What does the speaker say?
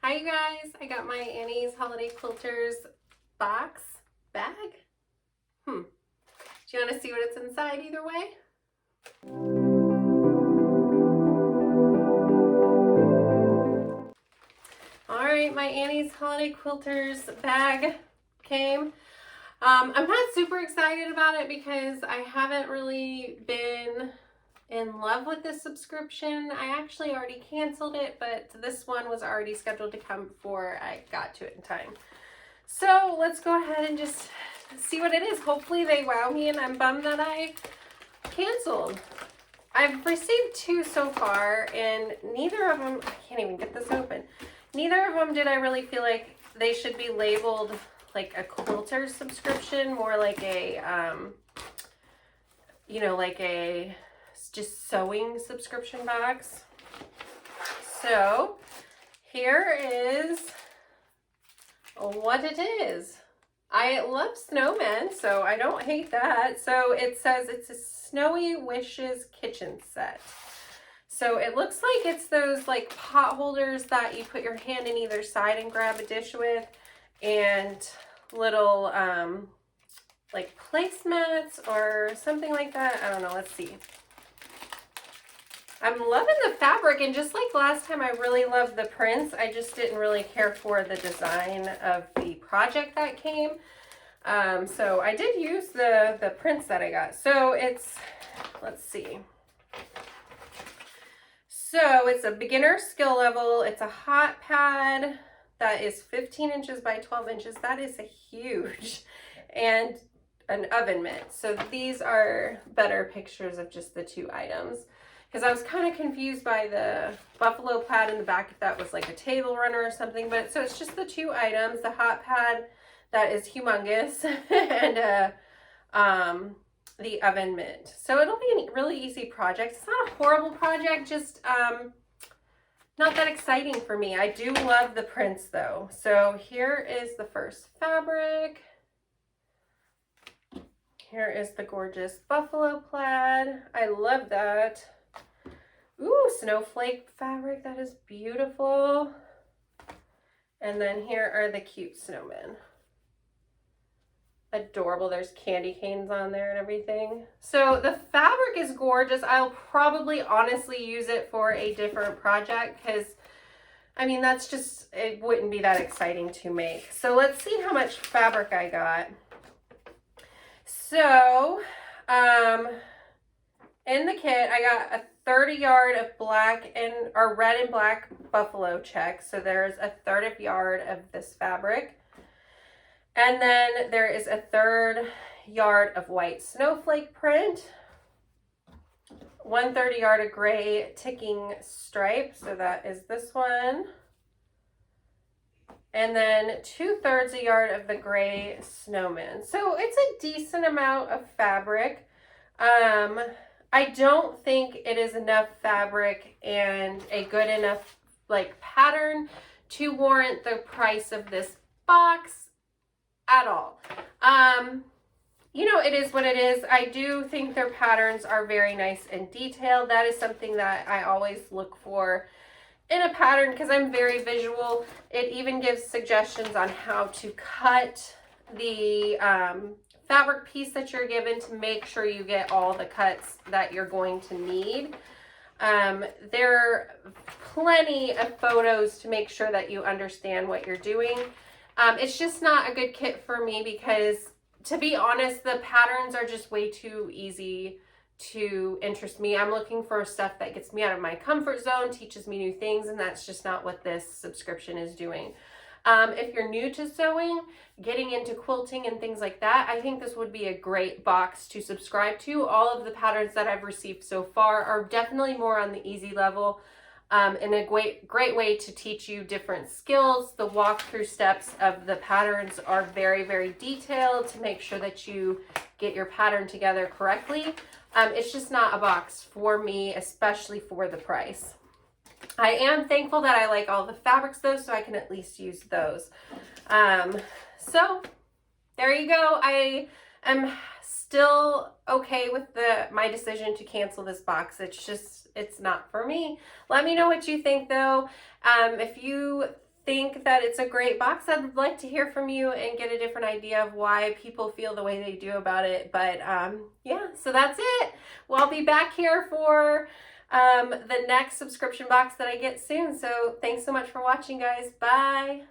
Hi you guys, I got my Annie's Holiday Quilters bag. Do you want to see what it's inside either way? Alright, my Annie's Holiday Quilters bag came. I'm not super excited about it because I haven't really been in love with this subscription. I actually already canceled it, but this one was already scheduled to come before I got to it in time. So let's go ahead and just see what it is. Hopefully they wow me, and I'm bummed that I canceled. I've received 2 so far, and neither of them, I can't even get this open. Neither of them did I really feel like they should be labeled like a quilter subscription, more like a, you know, like a just sewing subscription box. So here is what it is. I love snowmen, so I don't hate that. So it says it's a Snowy Wishes kitchen set. So it looks like it's those like pot holders that you put your hand in either side and grab a dish with, and little like placemats or something like that. I don't know, let's see. I'm loving the fabric, and just like last time, I really loved the prints. I just didn't really care for the design of the project that came. So I did use the prints that I got. So it's, let's see. So it's a beginner skill level. It's a hot pad that is 15 inches by 12 inches. That is a huge. And an oven mitt. So these are better pictures of just the 2 items, because I was kind of confused by the buffalo plaid in the back, if that was like a table runner or something. But so it's just the 2 items, the hot pad that is humongous, and the oven mitt. So it'll be a really easy project. It's not a horrible project, just not that exciting for me. I do love the prints though. So here is the first fabric. Here is the gorgeous buffalo plaid. I love that. Ooh, snowflake fabric. That is beautiful. And then here are the cute snowmen. Adorable. There's candy canes on there and everything. So the fabric is gorgeous. I'll probably honestly use it for a different project, because I mean, that's just, it wouldn't be that exciting to make. So let's see how much fabric I got. So, in the kit, I got a 30 yard of black or red and black buffalo check. So there's a 1/3 yard of this fabric. And then there is a 1/3 yard of white snowflake print. 1/3 yard of gray ticking stripe. So that is this one. And then 2/3 a yard of the gray snowman. So it's a decent amount of fabric. I don't think it is enough fabric and a good enough like pattern to warrant the price of this box at all. You know, it is what it is. I do think their patterns are very nice and detailed. That is something that I always look for in a pattern, because I'm very visual. It even gives suggestions on how to cut the fabric piece that you're given to make sure you get all the cuts that you're going to need. There are plenty of photos to make sure that you understand what you're doing. It's just not a good kit for me because, to be honest, the patterns are just way too easy to interest me. I'm looking for stuff that gets me out of my comfort zone, teaches me new things, and that's just not what this subscription is doing. If you're new to sewing, getting into quilting and things like that, I think this would be a great box to subscribe to. All of the patterns that I've received so far are definitely more on the easy level, and a great way to teach you different skills. The walkthrough steps of the patterns are very, very detailed to make sure that you get your pattern together correctly. It's just not a box for me, especially for the price. I am thankful that I like all the fabrics though, so I can at least use those. So there you go. I am still okay with my decision to cancel this box. It's not for me. Let me know what you think though. If you think that it's a great box. I'd like to hear from you and get a different idea of why people feel the way they do about it. But yeah, so that's it. Well, I'll be back here for the next subscription box that I get soon. So thanks so much for watching, guys. Bye.